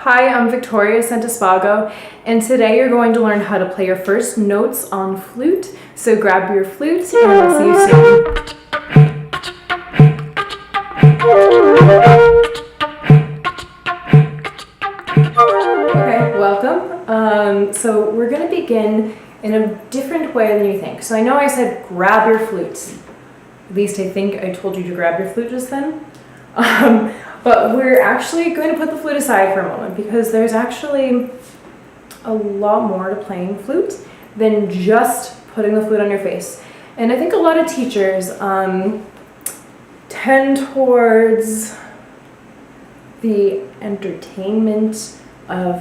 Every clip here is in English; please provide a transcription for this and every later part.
Hi, I'm Victoria Santispago, and today you're going to learn how to play your first notes on flute. So grab your flute and I'll see you soon. Okay, welcome. So we're going to begin in a different way than you think. So I know I said grab your flute. At least I think I told you to grab your flute just then. But we're actually going to put the flute aside for a moment because there's actually a lot more to playing flute than just putting the flute on your face. And I think a lot of teachers tend towards the entertainment of,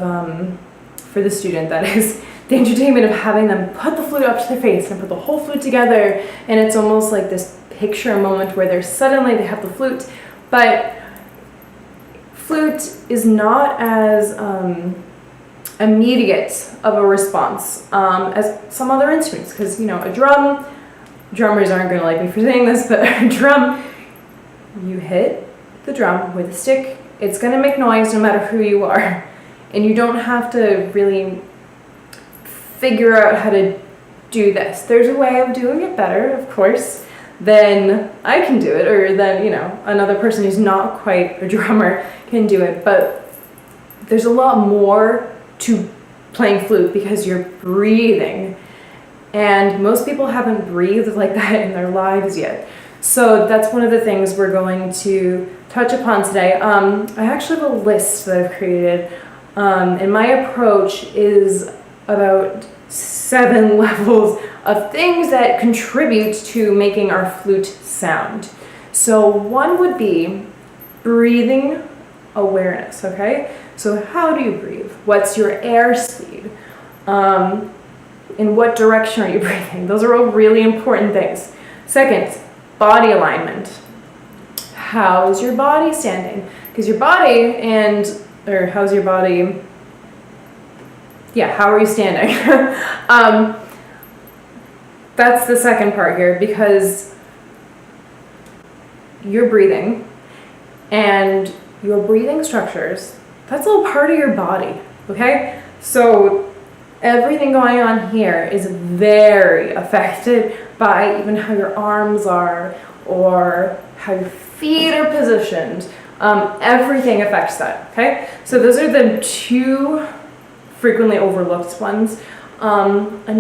for the student, that is, the entertainment of having them put the flute up to their face and put the whole flute together, and it's almost like this picture moment where they have the flute. But flute is not as immediate of a response as some other instruments, because a drummers aren't going to like me for saying this, but a drum, you hit the drum with a stick, it's going to make noise no matter who you are, and you don't have to really figure out how to do this. There's a way of doing it better, of course, than I can do it, or than another person who's not quite a drummer can do it. But there's a lot more to playing flute because you're breathing, and most people haven't breathed like that in their lives yet. So that's one of the things we're going to touch upon today. I actually have a list that I've created, and my approach is about 7 levels of things that contribute to making our flute sound. So one would be breathing awareness, okay? So how do you breathe? What's your air speed? In what direction are you breathing? Those are all really important things. Second, body alignment. How is your body standing? Because your body how's your body? Yeah, how are you standing? That's the second part here, because you're breathing, and your breathing structures, that's all part of your body, okay? So everything going on here is very affected by even how your arms are or how your feet are positioned. Everything affects that, okay? So those are the 2 frequently overlooked ones. Another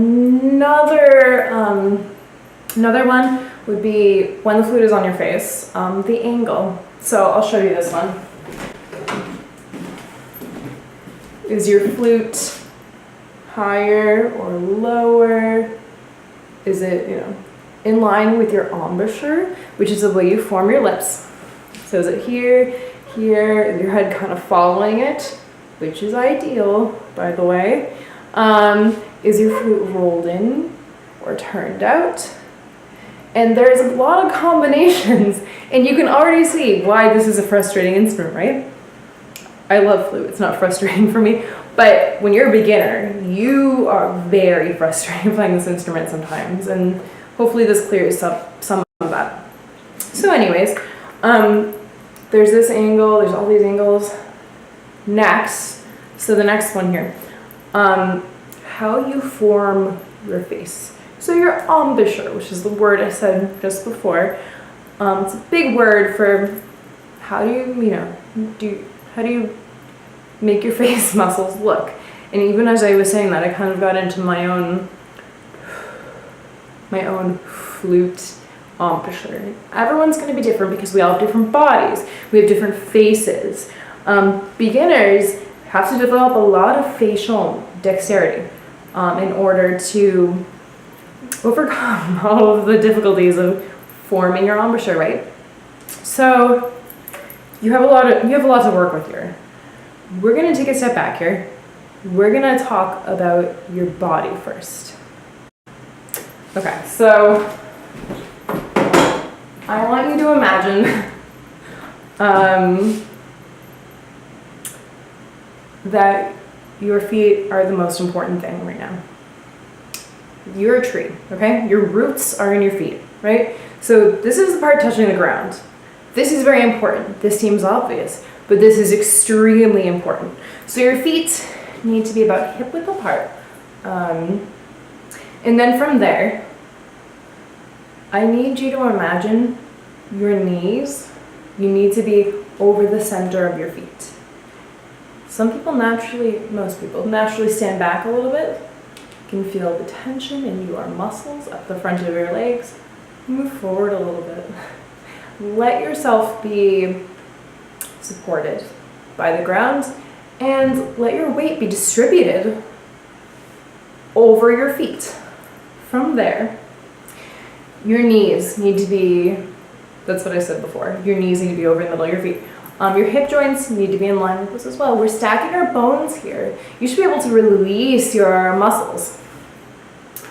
one would be when the flute is on your face, the angle. So I'll show you this one. Is your flute higher or lower? Is it, in line with your embouchure, which is the way you form your lips? So is it here, is your head kind of following it, which is ideal, by the way? Is your flute rolled in or turned out? And there's a lot of combinations, and you can already see why this is a frustrating instrument, right? I love flute, it's not frustrating for me, but when you're a beginner, you are very frustrated playing this instrument sometimes, and hopefully this clears up some of that. So anyways, there's this angle, there's all these angles. Next, so the next one here, how you form your face. So your embouchure, which is the word I said just before, it's a big word for how do you make your face muscles look. And even as I was saying that, I kind of got into my own flute embouchure. Everyone's going to be different because we all have different bodies, we have different faces. Beginners have to develop a lot of facial dexterity in order to overcome all of the difficulties of forming your embouchure, right? So you have a lot to work with here. We're going to take a step back here. We're going to talk about your body first. Okay, so I want you to imagine that your feet are the most important thing right now. You're a tree, okay? Your roots are in your feet, right? So this is the part touching the ground. This is very important. This seems obvious, but this is extremely important. So your feet need to be about hip width apart. And then from there, I need you to imagine your knees, you need to be over the center of your feet. Some people most people naturally stand back a little bit. You can feel the tension in your muscles up the front of your legs. Move forward a little bit. Let yourself be supported by the ground and let your weight be distributed over your feet. From there, your knees need to be, that's what I said before, your knees need to be over the middle of your feet. Your hip joints need to be in line with this as well. We're stacking our bones here. You should be able to release your muscles.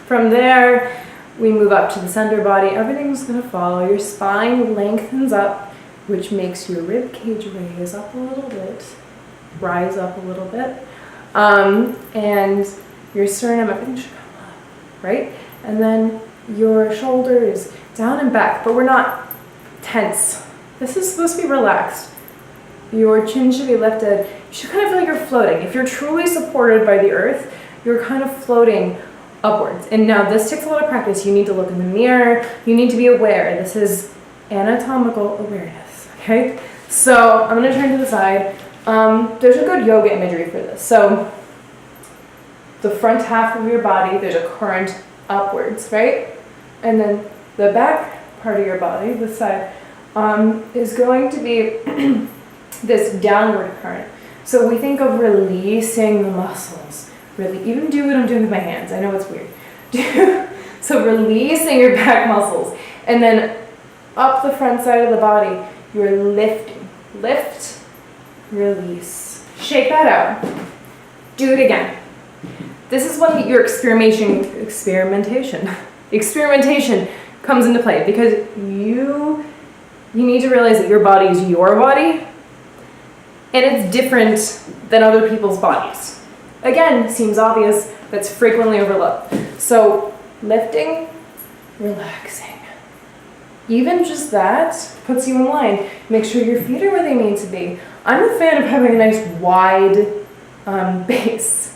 From there, we move up to the center body. Everything's gonna follow. Your spine lengthens up, which makes your rib cage rise up a little bit. And your sternum, everything should come up, right? And then your shoulders down and back, but we're not tense. This is supposed to be relaxed. Your chin should be lifted. You should kind of feel like you're floating. If you're truly supported by the earth, you're kind of floating upwards. And now this takes a lot of practice. You need to look in the mirror. You need to be aware. This is anatomical awareness, okay? So I'm gonna turn to the side. There's a good yoga imagery for this. So the front half of your body, there's a current upwards, right? And then the back part of your body, this side, is going to be this downward current. So we think of releasing the muscles. Really, even do what I'm doing with my hands. I know it's weird. So releasing your back muscles. And then up the front side of the body, you're lifting. Lift, release. Shake that out. Do it again. This is when your experimentation comes into play, because you need to realize that your body is your body and it's different than other people's bodies. Again, seems obvious, that's frequently overlooked. So lifting, relaxing. Even just that puts you in line. Make sure your feet are where they need to be. I'm a fan of having a nice wide base.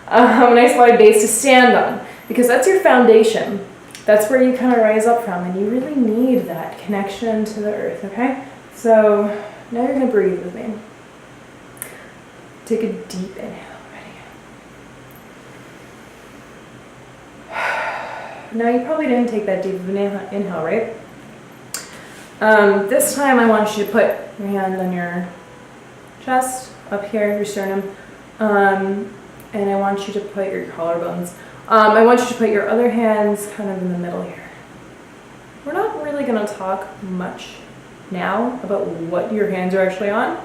A nice wide base to stand on, because that's your foundation. That's where you kind of rise up from, and you really need that connection to the earth, okay? So now you're gonna breathe with me. Take a deep inhale, ready? Now you probably didn't take that deep of an inhale, right? This time I want you to put your hand on your chest, up here, your sternum, and I want you to put your collarbones. I want you to put your other hands kind of in the middle here. We're not really going to talk much now about what your hands are actually on.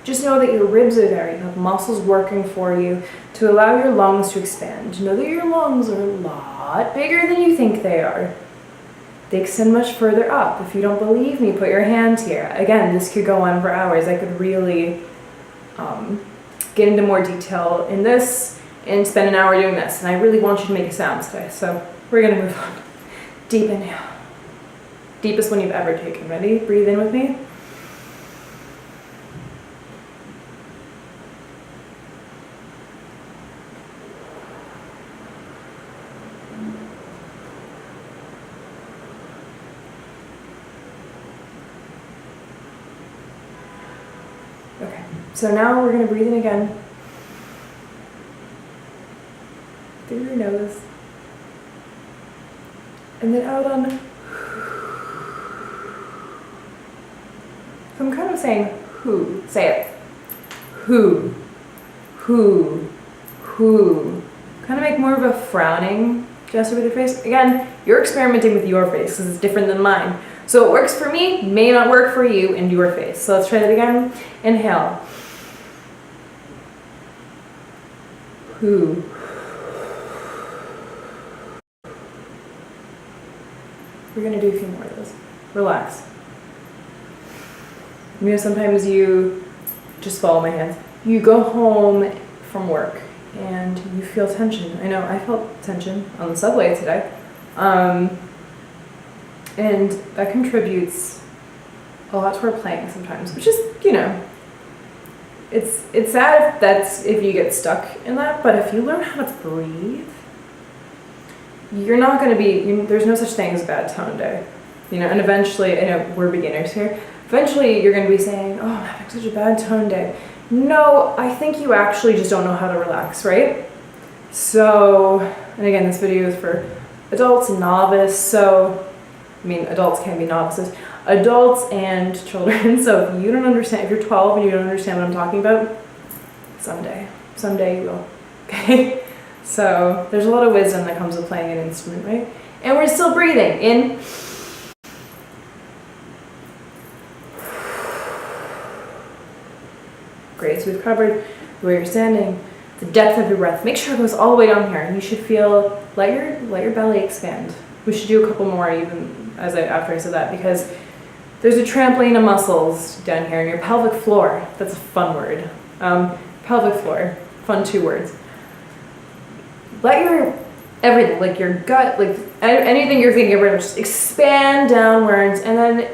Just know that your ribs are there. You have muscles working for you to allow your lungs to expand. Know that your lungs are a lot bigger than you think they are. They extend much further up. If you don't believe me, put your hands here. Again, this could go on for hours. I could really get into more detail in this and spend an hour doing this. And I really want you to make a sound today. So we're going to move on. Deep inhale. Deepest one you've ever taken. Ready? Breathe in with me. Okay, so now we're going to breathe in again. Through your nose. And then out on. So I'm kind of saying who. Say it. Who. Who. Who. Kind of make more of a frowning gesture with your face. Again, you're experimenting with your face because it's different than mine. So what works for me may not work for you and your face. So let's try that again. Inhale. Who. We're going to do a few more of those. Relax. You know, sometimes you just follow my hands. You go home from work and you feel tension. I know, I felt tension on the subway today. And that contributes a lot toward playing sometimes, which is, you know, it's sad if you get stuck in that, but if you learn how to breathe, you're not going to be, there's no such thing as a bad tone day, you know, and eventually, I know we're beginners here, eventually you're going to be saying, oh, I'm having such a bad tone day. No, I think you actually just don't know how to relax, right? So, and again, this video is for adults and novice, so, I mean, adults can be novices, adults and children, so if you don't understand, if you're 12 and you don't understand what I'm talking about, someday you will, okay? So, there's a lot of wisdom that comes with playing an instrument, right? And we're still breathing, in, great, so we've covered the way you're standing, the depth of your breath. Make sure it goes all the way down here. And you should feel, let your belly expand. We should do a couple more even after I said that, because there's a trampoline of muscles down here in your pelvic floor. That's a fun word. Pelvic floor, fun 2 words. Let your, everything, like your gut, like anything you're thinking about, just expand downwards, and then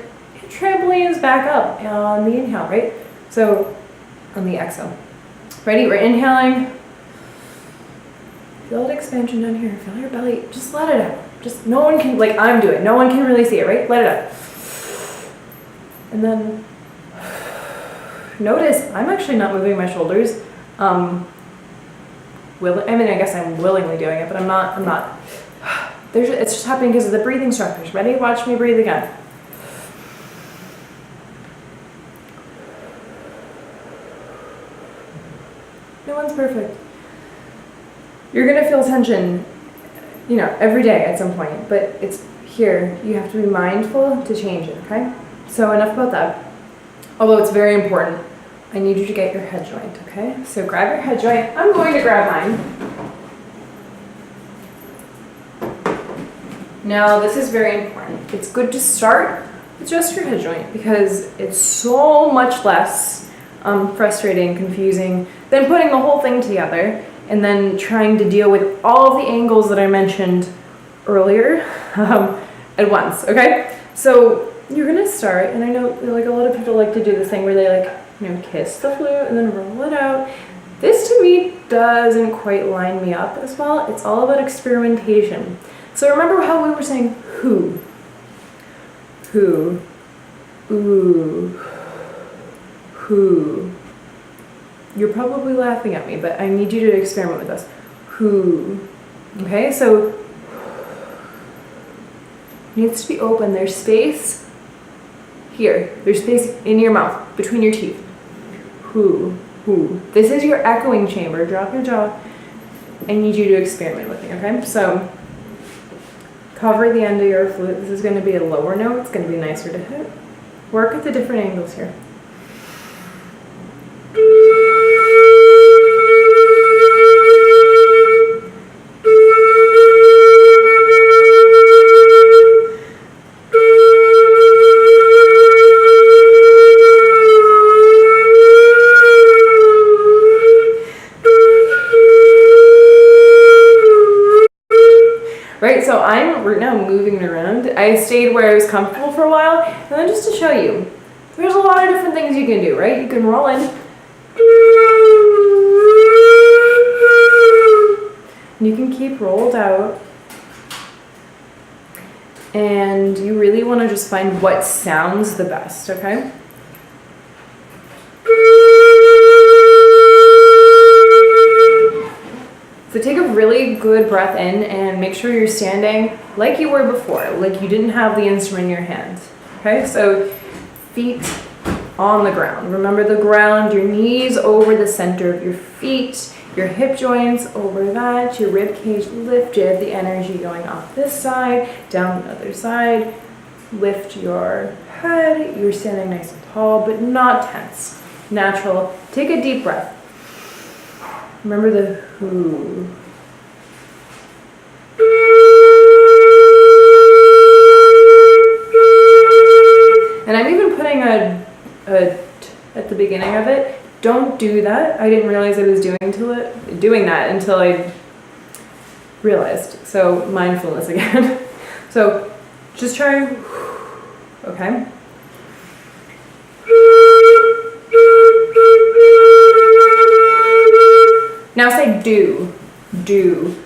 trampolines back up on the inhale, right? So, on the exhale. Ready? We're inhaling. Feel the expansion down here. Feel your belly. Just let it out. Just, no one can, like I'm doing, no one can really see it, right? Let it out. And then, notice, I'm actually not moving my shoulders. I mean, I guess I'm willingly doing it, but I'm not. It's just happening because of the breathing structures. Ready? Watch me breathe again. No one's perfect. You're gonna feel tension, you know, every day at some point, but it's here. You have to be mindful to change it, okay? So enough about that. Although it's very important, I need you to get your head joint, okay? So grab your head joint. I'm going to grab mine. Now, this is very important. It's good to start with just your head joint because it's so much less frustrating, confusing than putting the whole thing together and then trying to deal with all of the angles that I mentioned earlier at once, okay? So you're gonna start, and I know like a lot of people like to do this thing where they like, you know, kiss the flute and then roll it out. This to me doesn't quite line me up as well. It's all about experimentation. So remember how we were saying who, ooh, who. You're probably laughing at me, but I need you to experiment with this. Who. Okay, so needs to be open. There's space here. There's space in your mouth, between your teeth. Who. This is your echoing chamber. Drop your jaw. I need you to experiment with me, okay? So cover the end of your flute. This is going to be a lower note. It's going to be nicer to hit. Work at the different angles here. Right, so I'm right now moving around. I stayed where I was comfortable for a while, and then just to show you, there's a lot of different things you can do, right? You can roll in. And you can keep rolled out. And you really want to just find what sounds the best, okay? So take a really good breath in and make sure you're standing like you were before, like you didn't have the instrument in your hand. Okay, so feet on the ground. Remember the ground, your knees over the center of your feet, your hip joints over that, your rib cage lifted, the energy going off this side, down the other side. Lift your head, you're standing nice and tall, but not tense. Natural. Take a deep breath. Remember the who. And I'm even putting a at the beginning of it. Don't do that. I didn't realize I was doing that until I realized. So mindfulness again. So just try, okay? like do.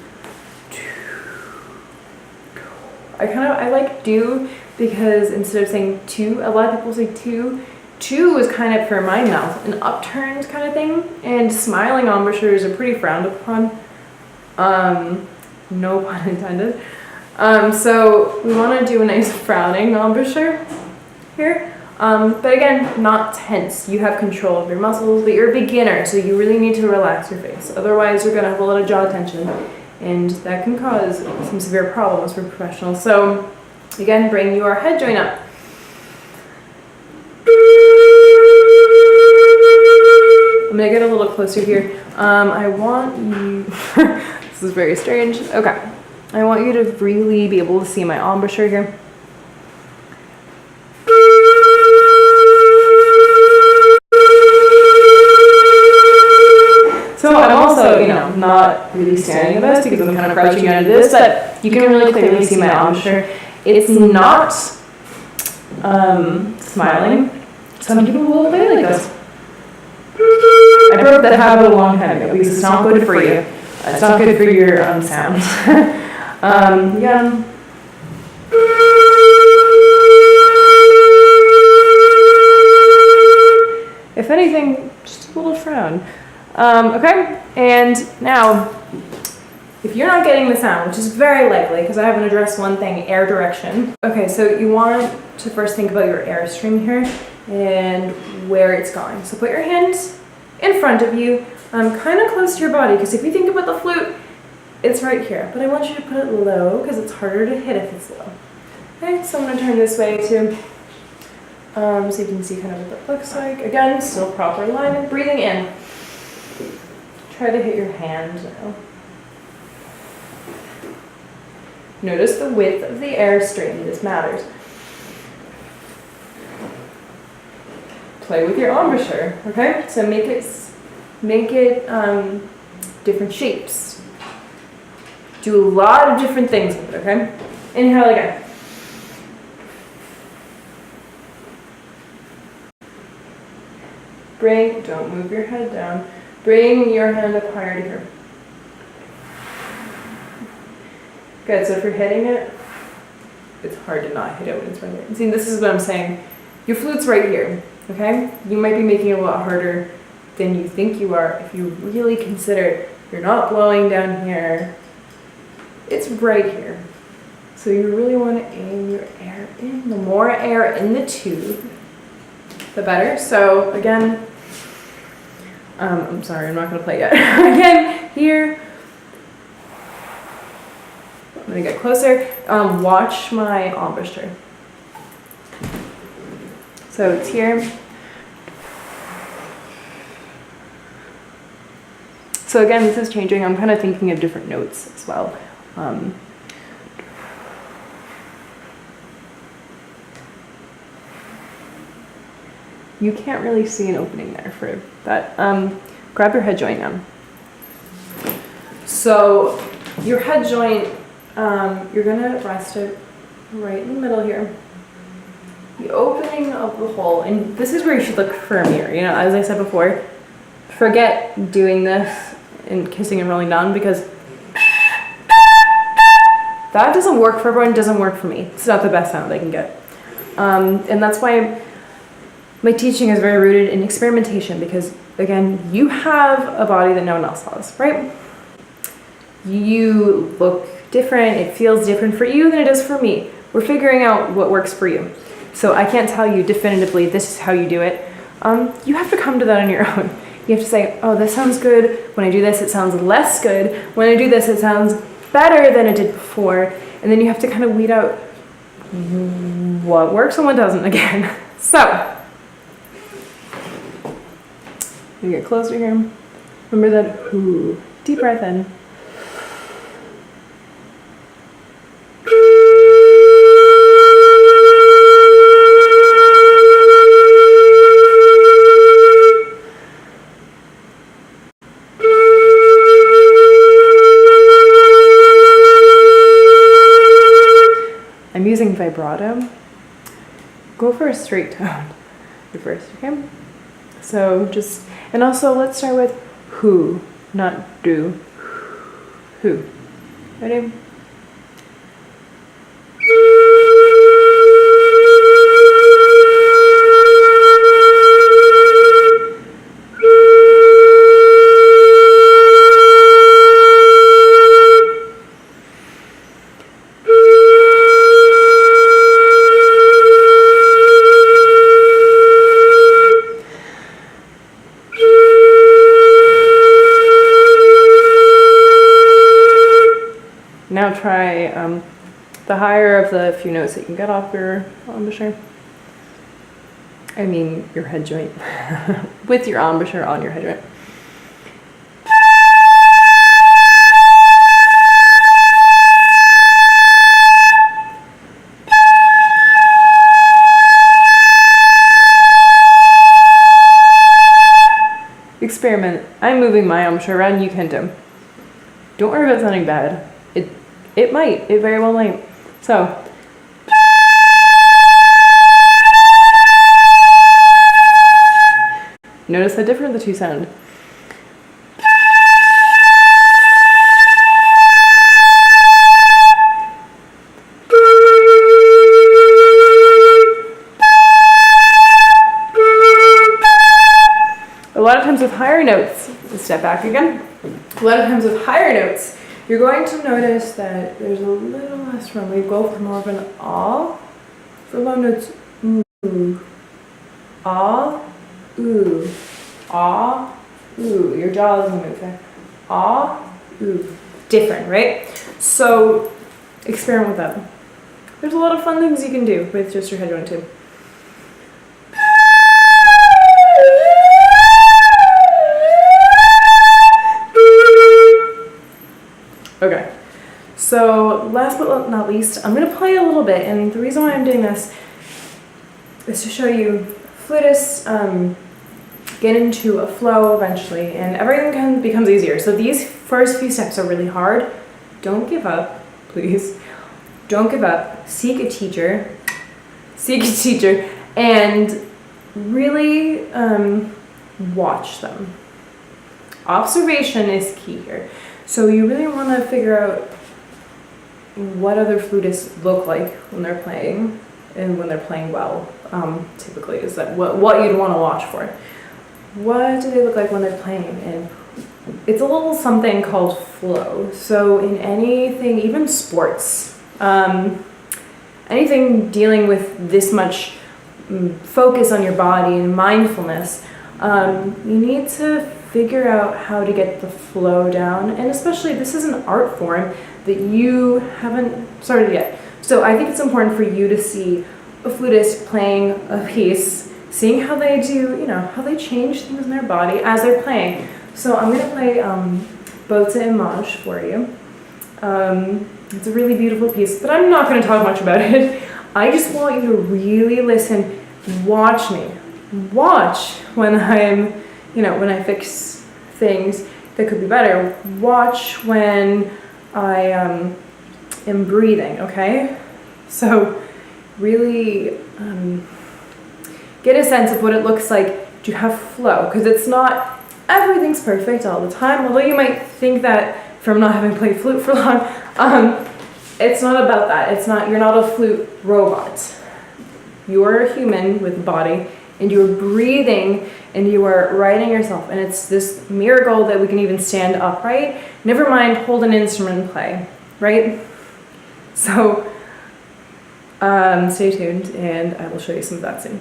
I like do because instead of saying to, a lot of people say to is kind of, for my mouth, an upturned kind of thing, and smiling embouchures are pretty frowned upon. No pun intended. So we want to do a nice frowning embouchure here. But again, not tense. You have control of your muscles, but you're a beginner, so you really need to relax your face. Otherwise, you're going to have a lot of jaw tension, and that can cause some severe problems for professionals. So again, bring your head joint up. I'm going to get a little closer here. I want you, this is very strange. Okay. I want you to really be able to see my embouchure here. So I'm also, not really standing the best because I'm kind of crouching under this, but you can really clearly see my embouchure. It's not smiling. Some people will play like this. I broke that habit a long time ago because it's not good for you. It's not good for your sound. Yeah. If anything, just a little frown. Okay, and now, if you're not getting the sound, which is very likely, because I haven't addressed one thing, air direction. Okay, so you want to first think about your airstream here and where it's going. So put your hands in front of you, kind of close to your body, because if you think about the flute, it's right here. But I want you to put it low, because it's harder to hit if it's low. Okay, so I'm going to turn this way too. So you can see kind of what that looks like. Again, still proper alignment. Breathing in. Try to hit your hand now. Notice the width of the airstream. This matters. Play with your embouchure. Okay, so make it different shapes. Do a lot of different things with it. Okay. Inhale again. Don't move your head down. Bring your hand up higher to here. Good, so if you're hitting it, it's hard to not hit it when it's right here. And see, this is what I'm saying. Your flute's right here, okay? You might be making it a lot harder than you think you are if you really consider you're not blowing down here. It's right here. So you really want to aim your air in. The more air in the tube, the better. So again, I'm sorry, I'm not going to play yet. Again, here. I'm going to get closer. Watch my embouchure. So it's here. So again, this is changing. I'm kind of thinking of different notes as well. You can't really see an opening there for that. Grab your head joint now. So your head joint, you're gonna rest it right in the middle here. The opening of the hole, and this is where you should look for a mirror. As I said before, forget doing this and kissing and rolling down, because that doesn't work for everyone, doesn't work for me. It's not the best sound I can get. And that's why my teaching is very rooted in experimentation, because again, you have a body that no one else has, right? You look different, it feels different for you than it does for me. We're figuring out what works for you. So I can't tell you definitively this is how you do it. You have to come to that on your own. You have to say, oh, this sounds good. When I do this, it sounds less good. When I do this, it sounds better than it did before. And then you have to kind of weed out what works and what doesn't again. So, you get closer here. Remember that ooh, deep breath in. I'm using vibrato. Go for a straight tone. First, okay? So just, and also let's start with who. not do. Who? Ready? Now try the higher of the few notes that you can get off your embouchure. I mean your head joint. With your embouchure on your head joint. Experiment. I'm moving my embouchure around, you can too. Don't worry about sounding bad. It might. It very well might. So. Notice how different the two sound. A lot of times with higher notes, let's step back again. A lot of times with higher notes, you're going to notice that there's a little less room. We go for more of an ah. For low notes, ooh. Ah, ooh. Ah, ooh. Your jaw doesn't move there. Ah, ooh. Different, right? So experiment with that. There's a lot of fun things you can do with just your head joint too. Okay, so last but not least, I'm going to play a little bit, and the reason why I'm doing this is to show you flutists get into a flow eventually, and everything becomes easier. So these first few steps are really hard. Don't give up, please. Don't give up. Seek a teacher. Seek a teacher, and really watch them. Observation is key here. So you really want to figure out what other flutists look like when they're playing and when they're playing well. Typically is that what you'd want to watch for. What do they look like when they're playing? And it's a little something called flow. So in anything, even sports, anything dealing with this much focus on your body and mindfulness, you need to figure out how to get the flow down, and especially this is an art form that you haven't started yet. So I think it's important for you to see a flutist playing a piece, seeing how they do, how they change things in their body as they're playing. So I'm going to play Bote Image for you. It's a really beautiful piece, but I'm not going to talk much about it. I just want you to really listen, watch me. Watch when I'm when I fix things that could be better. Watch when I am breathing, okay? So really get a sense of what it looks like to have flow, because it's not everything's perfect all the time, although you might think that from not having played flute for long. It's not about that. You're not a flute robot. You are a human with a body, and you're breathing, and you are righting yourself, and it's this miracle that we can even stand upright. Never mind hold an instrument and play, right? So stay tuned, and I will show you some of that soon.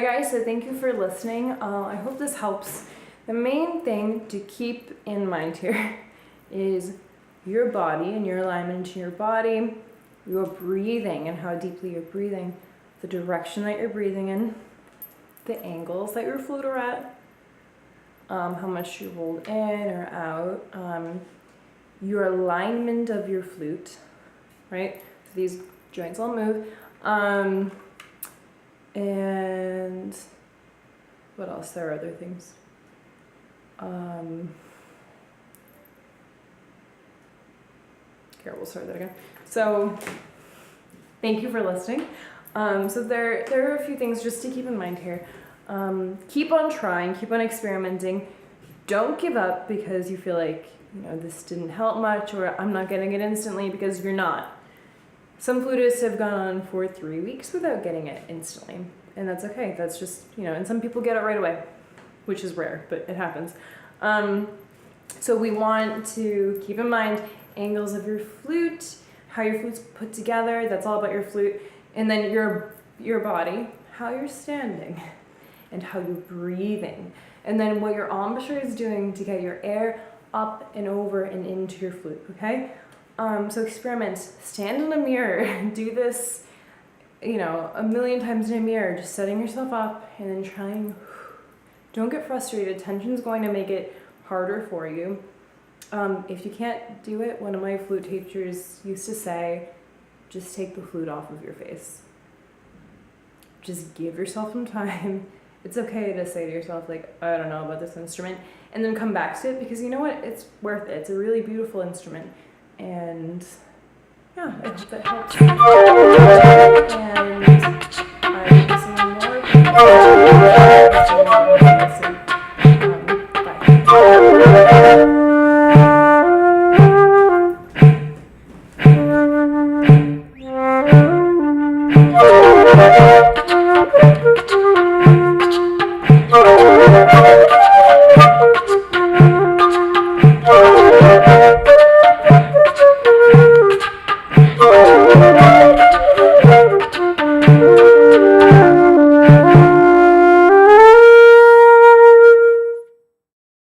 guys, so thank you for listening. I hope this helps. The main thing to keep in mind here is your body and your alignment to your body, your breathing and how deeply you're breathing, the direction that you're breathing in, the angles that your flute are at, how much you rolled in or out, your alignment of your flute, right? So these joints all move. And what else? There are other things. Here, we'll start that again. So thank you for listening. So there are a few things just to keep in mind here. Keep on trying, keep on experimenting. Don't give up because you feel like, this didn't help much, or I'm not getting it instantly, because you're not. Some flutists have gone on for 3 weeks without getting it instantly, and that's okay. That's just, and some people get it right away, which is rare, but it happens. So we want to keep in mind angles of your flute, how your flute's put together, that's all about your flute, and then your body, how you're standing, and how you're breathing, and then what your embouchure is doing to get your air up and over and into your flute, okay? So experiment, stand in a mirror, do this, a million times in a mirror, just setting yourself up and then trying. Don't get frustrated. Tension's going to make it harder for you. If you can't do it, one of my flute teachers used to say, just take the flute off of your face. Just give yourself some time. It's okay to say to yourself, like, I don't know about this instrument, and then come back to it, because you know what? It's worth it. It's a really beautiful instrument. And yeah, I hope that helps. And I'm listening more. Bye.